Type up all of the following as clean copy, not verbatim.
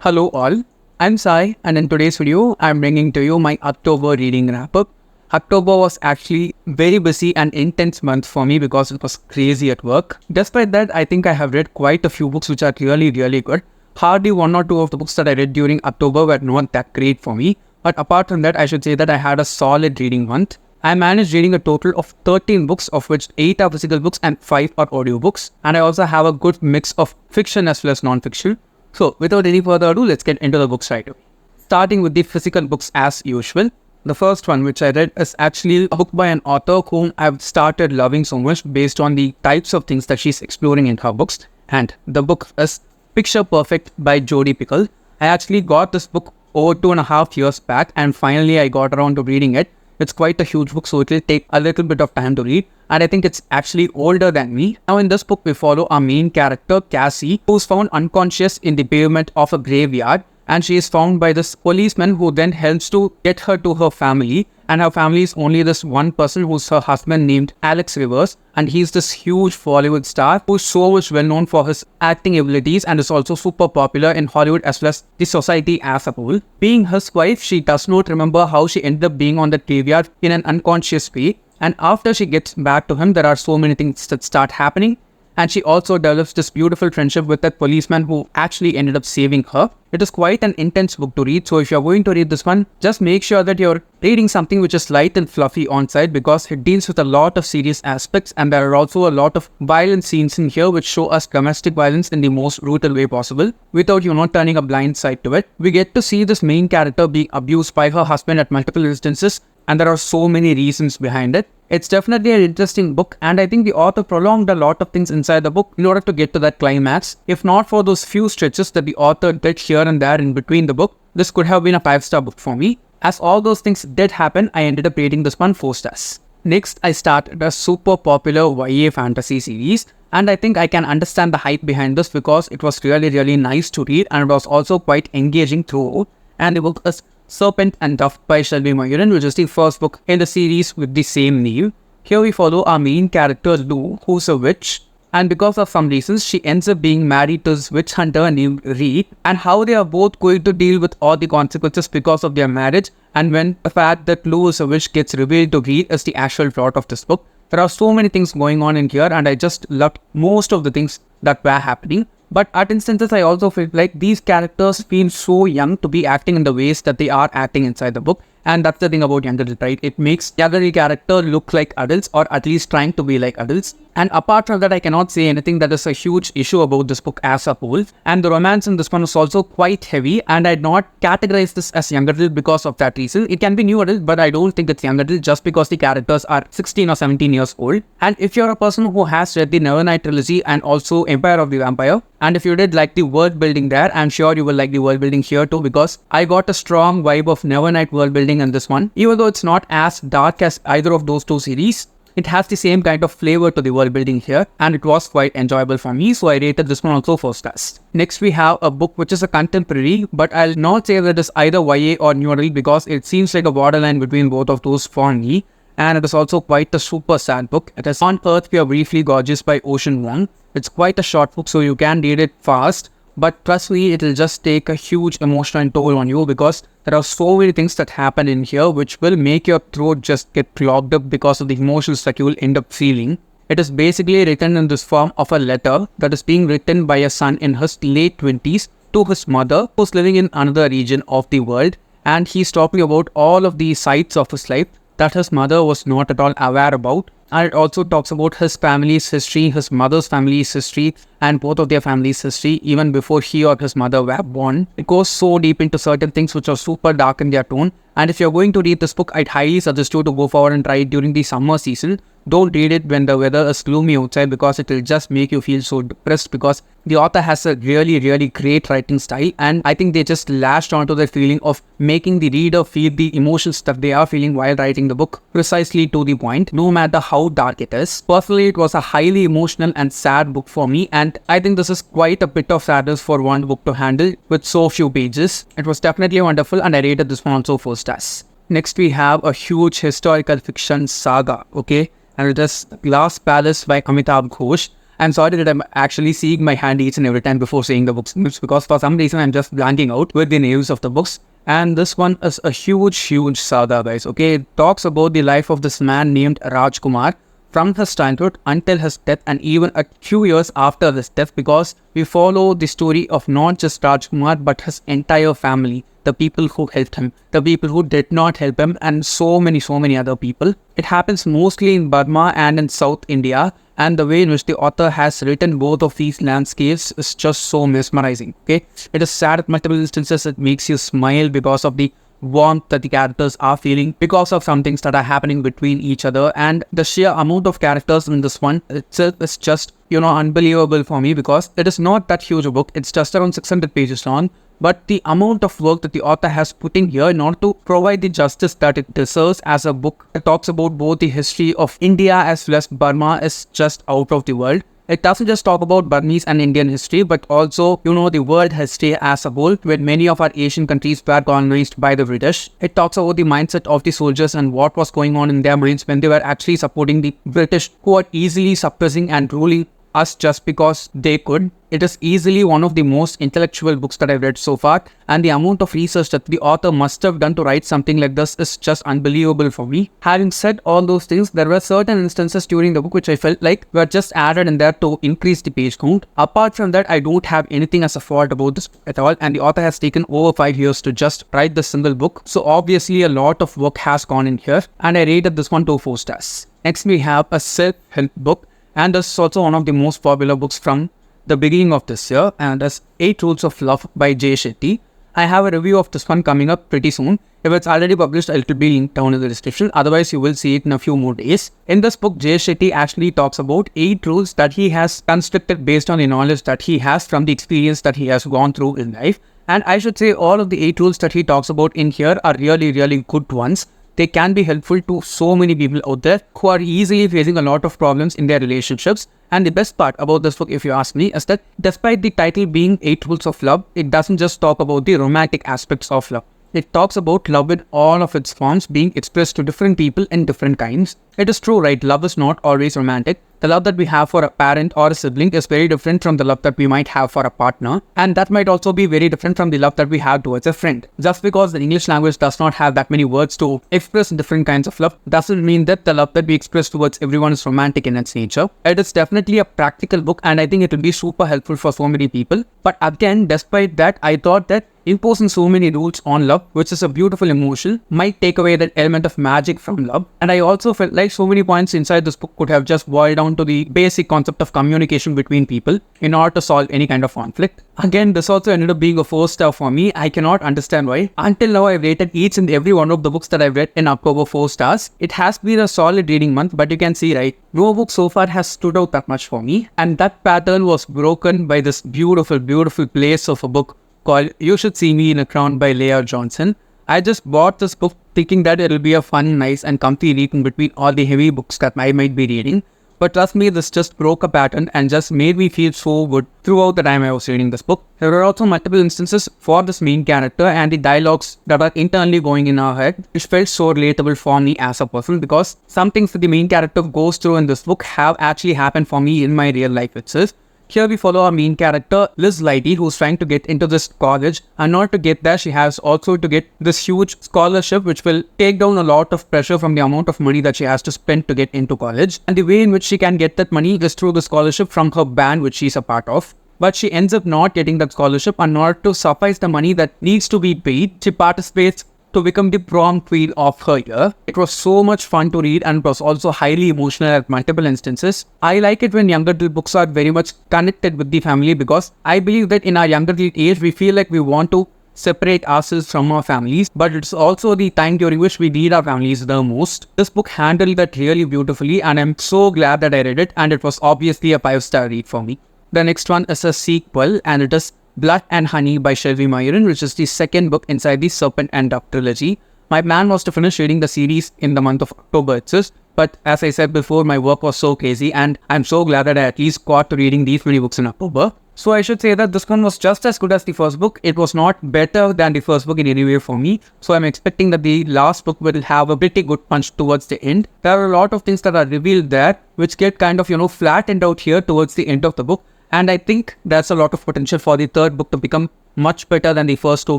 Hello all, I'm Sai and in today's video, I'm bringing to you my October reading wrap-up. October was actually very busy and intense month for me because it was crazy at work. Despite that, I think I have read quite a few books which are really good. Hardly one or two of the books that I read during October were not that great for me. But apart from that, I should say that I had a solid reading month. I managed reading a total of 13 books, of which 8 are physical books and 5 are audiobooks. And I also have a good mix of fiction as well as non-fiction. So, without any further ado, let's get into the books right away. Starting with the physical books as usual. The first one which I read is actually a book by an author whom I've started loving so much based on the types of things that she's exploring in her books. And the book is Picture Perfect by Jodi Picoult. I actually got this book over 2.5 years back and finally I got around to reading it. It's quite a huge book, so it will take a little bit of time to read. And I think it's actually older than me. Now in this book, we follow our main character, Cassie, who's found unconscious in the pavement of a graveyard. And she is found by this policeman who then helps to get her to her family. And her family is only this one person who's her husband named Alex Rivers. And he's this huge Bollywood star who's so much well known for his acting abilities and is also super popular in Hollywood as well as the society as a whole. Being his wife, she does not remember how she ended up being on the graveyard in an unconscious way. And after she gets back to him, there are so many things that start happening. And she also develops this beautiful friendship with that policeman who actually ended up saving her. It is quite an intense book to read. So if you're going to read this one, just make sure that you're reading something which is light and fluffy on side because it deals with a lot of serious aspects. And there are also a lot of violent scenes in here which show us domestic violence in the most brutal way possible without you not turning a blind side to it. We get to see this main character being abused by her husband at multiple instances. And there are so many reasons behind it. It's definitely an interesting book and I think the author prolonged a lot of things inside the book in order to get to that climax. If not for those few stretches that the author did here and there in between the book, this could have been a 5-star book for me. As all those things did happen, I ended up rating this one 4 stars. Next, I started a super popular YA fantasy series and I think I can understand the hype behind this because it was really nice to read and it was also quite engaging throughout. And the book is Serpent and Duff by Shelby Mahurin, which is the first book in the series with the same name. Here we follow our main character Lou, who's a witch, and because of some reasons, she ends up being married to this witch hunter named Reed, and how they are both going to deal with all the consequences because of their marriage, and when the fact that Lou is a witch gets revealed to Reed is the actual plot of this book. There are so many things going on in here, and I just loved most of the things that were happening. But at instances, I also felt like these characters feel so young to be acting in the ways that they are acting inside the book. And that's the thing about young adult, right? It makes the other character look like adults or at least trying to be like adults. And apart from that, I cannot say anything that is a huge issue about this book as a whole. And the romance in this one is also quite heavy. And I'd not categorize this as young adult because of that reason. It can be new adult, but I don't think it's young adult just because the characters are 16 or 17 years old. And if you're a person who has read the Nevernight trilogy and also Empire of the Vampire, and if you did like the world building there, I'm sure you will like the world building here too because I got a strong vibe of Nevernight world building in this one. Even though it's not as dark as either of those two series, it has the same kind of flavor to the world building here and it was quite enjoyable for me, so I rated this one also 4 stars. Next we have a book which is a contemporary, but I'll not say that it's either YA or new adult because it seems like a borderline between both of those for me. And it is also quite a super sad book. It is On Earth We Are Briefly Gorgeous by Vuong. It's quite a short book so you can read it fast. But trust me, it will just take a huge emotional toll on you because there are so many things that happen in here which will make your throat just get clogged up because of the emotions that you will end up feeling. It is basically written in this form of a letter that is being written by a son in his late 20s to his mother who's living in another region of the world. And he's talking about all of the sides of his life that his mother was not at all aware about. And it also talks about his family's history, his mother's family's history, and both of their family's history even before he or his mother were born. It goes so deep into certain things which are super dark in their tone. And if you're going to read this book, I'd highly suggest you to go forward and try it during the summer season. Don't read it when the weather is gloomy outside because it will just make you feel so depressed because the author has a really great writing style and I think they just lashed onto the feeling of making the reader feel the emotions that they are feeling while writing the book precisely to the point, no matter how dark it is. Personally, it was a highly emotional and sad book for me and I think this is quite a bit of sadness for one book to handle with so few pages. It was definitely wonderful and I rated this one also 4 stars. Next we have a huge historical fiction saga, okay? And it is Glass Palace by Amitav Ghosh. I'm sorry that I'm actually seeing my hand each and every time before saying the books because for some reason I'm just blanking out with the names of the books. And this one is a huge saga, guys. Okay, it talks about the life of this man named Rajkumar from his childhood until his death, and even a few years after his death, because we follow the story of not just Rajkumar but his entire family, the people who helped him, the people who did not help him, and so many other people. It happens mostly in Burma and in South India, and the way in which the author has written both of these landscapes is just so mesmerizing. Okay, it is sad at multiple instances. It makes you smile because of the warmth that the characters are feeling because of some things that are happening between each other, and the sheer amount of characters in this one itself is just, unbelievable for me, because it is not that huge a book. It's just around 600 pages long, but the amount of work that the author has put in here in order to provide the justice that it deserves as a book. It talks about both the history of India as well as Burma is just out of the world. It doesn't just talk about Burmese and Indian history, but also, the world history as a whole, when many of our Asian countries were colonized by the British. It talks about the mindset of the soldiers and what was going on in their minds when they were actually supporting the British, who are easily suppressing and ruling us just because they could. It is easily one of the most intellectual books that I've read so far, and the amount of research that the author must have done to write something like this is just unbelievable for me. Having said all those things, there were certain instances during the book which I felt like were just added in there to increase the page count. Apart from that, I don't have anything as a fault about this at all, and the author has taken over 5 years to just write this single book. So obviously a lot of work has gone in here, and I rated this one to 4 stars. Next we have a self-help book, and this is also one of the most popular books from the beginning of this year, and that's 8 Rules of Love by Shetty. I have a review of this one coming up pretty soon. If it's already published, it will be linked down in the description. Otherwise, you will see it in a few more days. In this book, Shetty actually talks about 8 rules that he has constructed based on the knowledge that he has from the experience that he has gone through in life. And I should say all of the 8 rules that he talks about in here are really good ones. They can be helpful to so many people out there who are easily facing a lot of problems in their relationships. And the best part about this book, if you ask me, is that despite the title being 8 Rules of Love, it doesn't just talk about the romantic aspects of love. It talks about love in all of its forms being expressed to different people in different kinds. It is true, right? Love is not always romantic. The love that we have for a parent or a sibling is very different from the love that we might have for a partner. And that might also be very different from the love that we have towards a friend. Just because the English language does not have that many words to express different kinds of love, doesn't mean that the love that we express towards everyone is romantic in its nature. It is definitely a practical book, and I think it will be super helpful for so many people. But again, despite that, I thought that imposing so many rules on love, which is a beautiful emotion, might take away that element of magic from love. And I also felt like so many points inside this book could have just boiled down to the basic concept of communication between people in order to solve any kind of conflict. Again, this also ended up being a 4-star for me. I cannot understand why. Until now, I've rated each and every one of the books that I've read in October 4 stars. It has been a solid reading month, but you can see, right, no book so far has stood out that much for me. And that pattern was broken by this beautiful place of a book called You Should See Me in a Crown by Leah Johnson. I just bought this book thinking that it'll be a fun, nice and comfy read in between all the heavy books that I might be reading. But trust me, this just broke a pattern and just made me feel so good throughout the time I was reading this book. There were also multiple instances for this main character and the dialogues that are internally going in our head, which felt so relatable for me as a person, because some things that the main character goes through in this book have actually happened for me in my real life itself. Here we follow our main character, Liz Lighty, who's trying to get into this college, and not to get there, she has also to get this huge scholarship which will take down a lot of pressure from the amount of money that she has to spend to get into college. And the way in which she can get that money is through the scholarship from her band which she's a part of. But she ends up not getting that scholarship, and in order to suffice the money that needs to be paid, she participates to become the prom queen of her year. It was so much fun to read, and it was also highly emotional at multiple instances. I like it when younger adult books are very much connected with the family, because I believe that in our younger adult age, we feel like we want to separate ourselves from our families, but it's also the time during which we need our families the most. This book handled that really beautifully, and I'm so glad that I read it, and it was obviously a 5-star read for me. The next one is a sequel, and it is Blood and Honey by Shelby Mahurin, which is the second book inside the Serpent and Duck trilogy. My plan was to finish reading the series in the month of October itself, but as I said before, my work was so crazy, and I'm so glad that I at least got to reading these many books in October. So I should say that this one was just as good as the first book. It was not better than the first book in any way for me. So I'm expecting that the last book will have a pretty good punch towards the end. There are a lot of things that are revealed there which get kind of, flattened out here towards the end of the book. And I think there's a lot of potential for the third book to become much better than the first two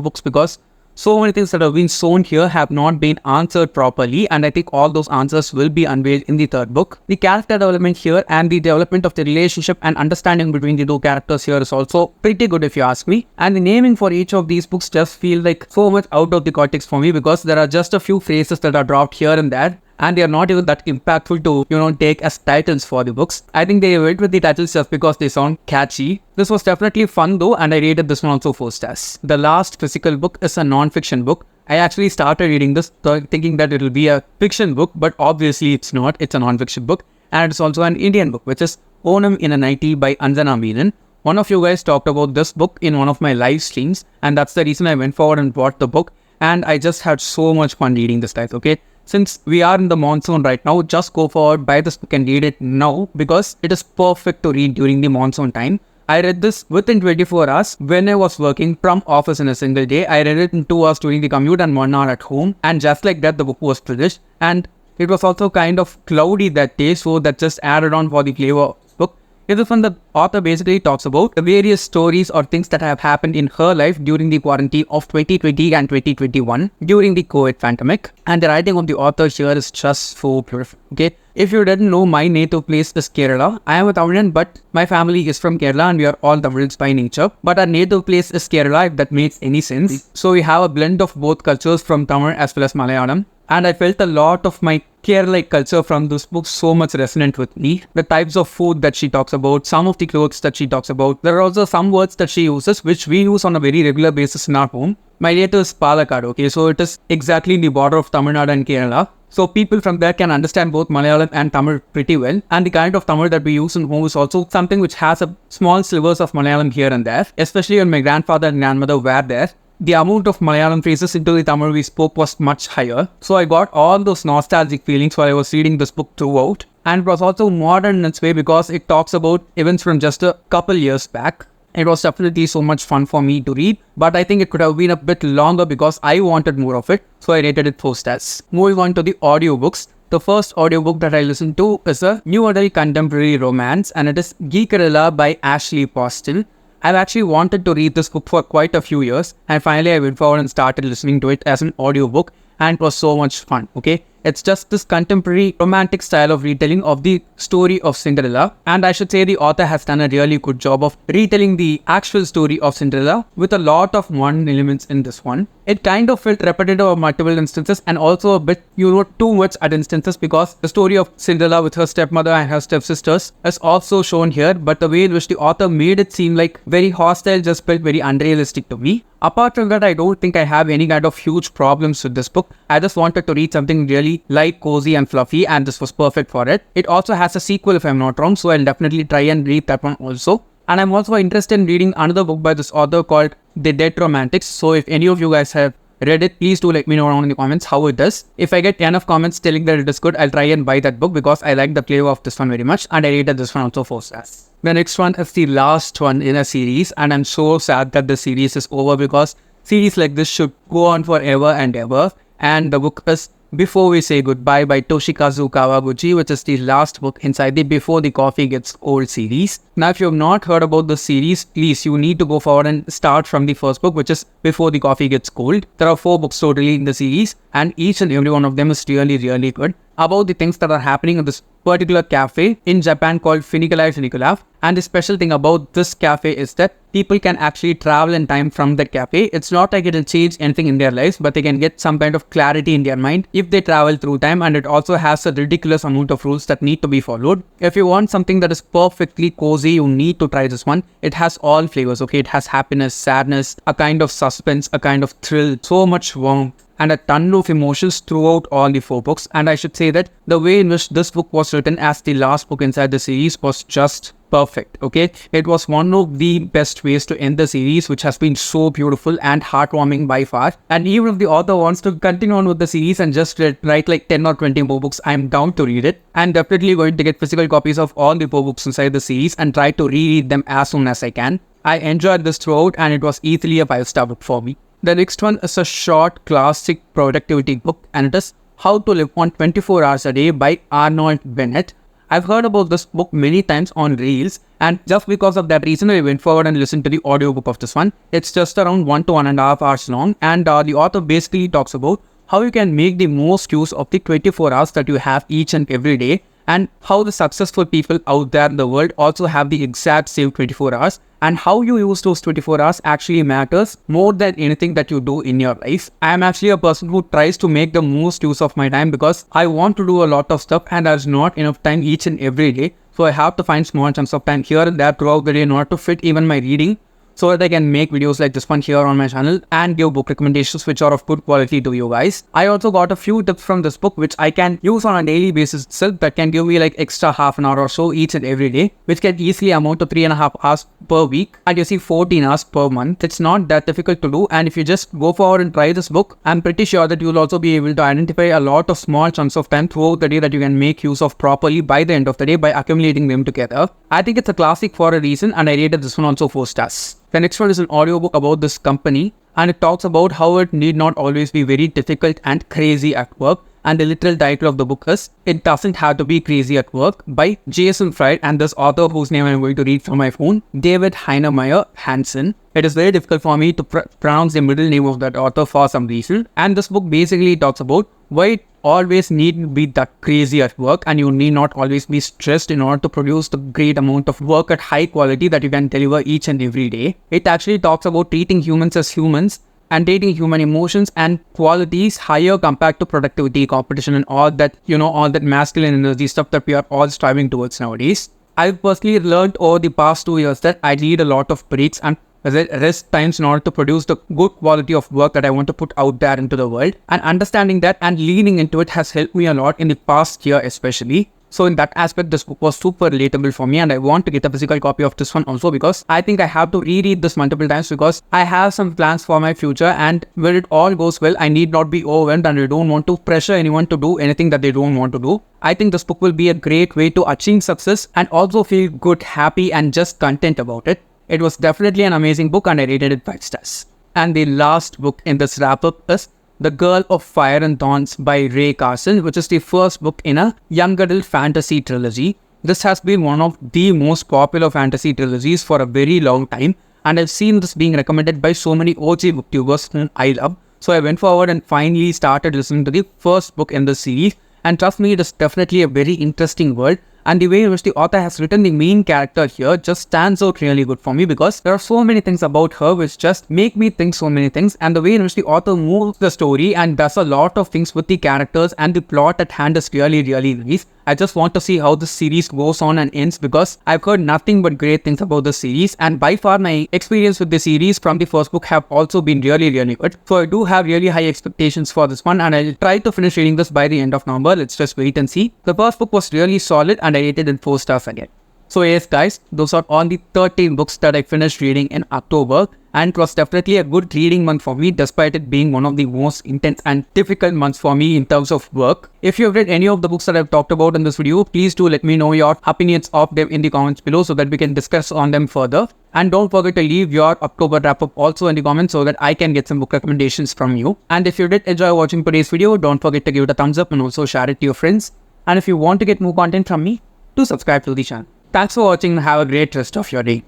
books, because so many things that have been shown here have not been answered properly, and I think all those answers will be unveiled in the third book. The character development here and the development of the relationship and understanding between the two characters here is also pretty good if you ask me. And the naming for each of these books just feel like so much out of the context for me, because there are just a few phrases that are dropped here and there, and they are not even that impactful to, take as titles for the books. I think they went with the titles just because they sound catchy. This was definitely fun though, and I rated this one also 4 stars. The last physical book is a non-fiction book. I actually started reading this thinking that it will be a fiction book, but obviously it's not. It's a non-fiction book, and it's also an Indian book, which is Onam in a Nightie by Anjana Menon. One of you guys talked about this book in one of my live streams, and that's the reason I went forward and bought the book, and I just had so much fun reading this, guys, okay? Since we are in the monsoon right now, just go forward, buy this book and read it now, because it is perfect to read during the monsoon time. I read this within 24 hours when I was working from office in a single day. I read it in 2 hours during the commute and 1 hour at home, and just like that the book was finished. And it was also kind of cloudy that day, so that just added on for the flavor of this book. It is when the author basically talks about the various stories or things that have happened in her life during the quarantine of 2020 and 2021 during the COVID pandemic. And the writing of the author here is just so beautiful, okay? If you didn't know, my native place is Kerala. I am a Tamilian, but my family is from Kerala and we are all Tamils by nature. But our native place is Kerala, if that makes any sense. So we have a blend of both cultures from Tamil as well as Malayalam. And I felt a lot of my Kerala culture from this book so much resonant with me. The types of food that she talks about, some of the clothes that she talks about. There are also some words that she uses which we use on a very regular basis in our home. My native is Palakkad, okay, so it is exactly in the border of Tamil Nadu and Kerala. So people from there can understand both Malayalam and Tamil pretty well. And the kind of Tamil that we use in home is also something which has a small slivers of Malayalam here and there. Especially when my grandfather and grandmother were there, the amount of Malayalam phrases into the Tamil we spoke was much higher. So I got all those nostalgic feelings while I was reading this book throughout. And it was also modern in its way because it talks about events from just a couple years back. It was definitely so much fun for me to read, but I think it could have been a bit longer because I wanted more of it, so I rated it 4 stars. Moving on to the audiobooks. The first audiobook that I listened to is a new adult contemporary romance, and it is Geekerilla by Ashley Poston. I've actually wanted to read this book for quite a few years, and finally I went forward and started listening to it as an audiobook, and it was so much fun, okay? It's just this contemporary romantic style of retelling of the story of Cinderella, and I should say the author has done a really good job of retelling the actual story of Cinderella with a lot of modern elements in this one. It kind of felt repetitive of multiple instances and also a bit, too much at instances, because the story of Cinderella with her stepmother and her stepsisters is also shown here, but the way in which the author made it seem like very hostile just felt very unrealistic to me. Apart from that, I don't think I have any kind of huge problems with this book. I just wanted to read something really light, cozy and fluffy, and this was perfect for it. It also has a sequel if I'm not wrong, so I'll definitely try and read that one also. And I'm also interested in reading another book by this author called The Dead Romantics. So if any of you guys have read it, please do let me know down in the comments how it is. If I get enough comments telling that it is good, I'll try and buy that book because I like the flavor of this one very much, and I rated this one also 4 stars. The next one is the last one in a series, and I'm so sad that the series is over because series like this should go on forever and ever. And the book is Before We Say Goodbye by Toshikazu Kawaguchi, which is the last book inside the Before the Coffee Gets Cold series. Now, if you have not heard about the series, please, you need to go forward and start from the first book, which is Before the Coffee Gets Cold. There are 4 books totally in the series, and each and every one of them is really, really good about the things that are happening in this particular cafe in Japan called Funiculai. And the special thing about this cafe is that people can actually travel in time from the cafe. It's not like it will change anything in their lives, but they can get some kind of clarity in their mind if they travel through time, and it also has a ridiculous amount of rules that need to be followed. If you want something that is perfectly cozy, you need to try this one. It has all flavors, okay? It has happiness, sadness, a kind of suspense, a kind of thrill, so much warmth, and a ton of emotions throughout all the 4 books. And I should say that the way in which this book was written as the last book inside the series was just perfect. Okay, it was one of the best ways to end the series, which has been so beautiful and heartwarming by far. And even if the author wants to continue on with the series and just write like 10 or 20 more books, I'm down to read it. I'm definitely going to get physical copies of all the 4 books inside the series and try to reread them as soon as I can. I enjoyed this throughout and it was easily a 5-star book for me. The next one is a short classic productivity book, and it is How to Live on 24 Hours a Day by Arnold Bennett. I've heard about this book many times on Reels, and just because of that reason, I went forward and listened to the audiobook of this one. It's just around 1 to 1.5 hours long, and the author basically talks about how you can make the most use of the 24 hours that you have each and every day, and how the successful people out there in the world also have the exact same 24 hours, and how you use those 24 hours actually matters more than anything that you do in your life. I am actually a person who tries to make the most use of my time because I want to do a lot of stuff and there's not enough time each and every day. So I have to find small chunks of time here and there throughout the day in order to fit even my reading, so that I can make videos like this one here on my channel and give book recommendations which are of good quality to you guys. I also got a few tips from this book which I can use on a daily basis itself, that can give me like extra half an hour or so each and every day, which can easily amount to 3.5 hours per week, and you see 14 hours per month. It's not that difficult to do, and if you just go forward and try this book, I'm pretty sure that you'll also be able to identify a lot of small chunks of time throughout the day that you can make use of properly by the end of the day by accumulating them together. I think it's a classic for a reason, and I rated this one also 4 stars. The next one is an audiobook about this company, and it talks about how it need not always be very difficult and crazy at work. And the literal title of the book is It Doesn't Have to Be Crazy at Work by Jason Fried and this author whose name I'm going to read from my phone, David Heinemeier Hansen. It is very difficult for me to pronounce the middle name of that author for some reason. And this book basically talks about why it always needn't be that crazy at work, and you need not always be stressed in order to produce the great amount of work at high quality that you can deliver each and every day. It actually talks about treating humans as humans and treating human emotions and qualities higher compared to productivity, competition, and all that, all that masculine energy stuff that we are all striving towards nowadays. I've personally learned over the past 2 years that I need a lot of breaks and rest times in order to produce the good quality of work that I want to put out there into the world. And understanding that and leaning into it has helped me a lot in the past year especially. So in that aspect, this book was super relatable for me, and I want to get a physical copy of this one also because I think I have to reread this multiple times because I have some plans for my future, and when it all goes well, I need not be overwhelmed and I don't want to pressure anyone to do anything that they don't want to do. I think this book will be a great way to achieve success and also feel good, happy, and just content about it. It was definitely an amazing book and I rated it 5 stars. And the last book in this wrap-up is The Girl of Fire and Thorns by Ray Carson, which is the first book in a young adult fantasy trilogy. This has been one of the most popular fantasy trilogies for a very long time, and I've seen this being recommended by so many OG booktubers whom I love. So I went forward and finally started listening to the first book in the series, and trust me, it is definitely a very interesting world. And the way in which the author has written the main character here just stands out really good for me because there are so many things about her which just make me think so many things, and the way in which the author moves the story and does a lot of things with the characters and the plot at hand is really nice. I just want to see how this series goes on and ends because I've heard nothing but great things about the series, and by far my experience with the series from the first book have also been really good. So I do have really high expectations for this one, and I'll try to finish reading this by the end of November. Let's just wait and see. The first book was really solid and I rated it 4 stars again. So yes guys, those are all the 13 books that I finished reading in October, and it was definitely a good reading month for me despite it being one of the most intense and difficult months for me in terms of work. If you have read any of the books that I've talked about in this video, please do let me know your opinions of them in the comments below so that we can discuss on them further. And don't forget to leave your October wrap-up also in the comments so that I can get some book recommendations from you. And if you did enjoy watching today's video, don't forget to give it a thumbs up and also share it to your friends. And if you want to get more content from me, do subscribe to the channel. Thanks for watching and have a great rest of your day.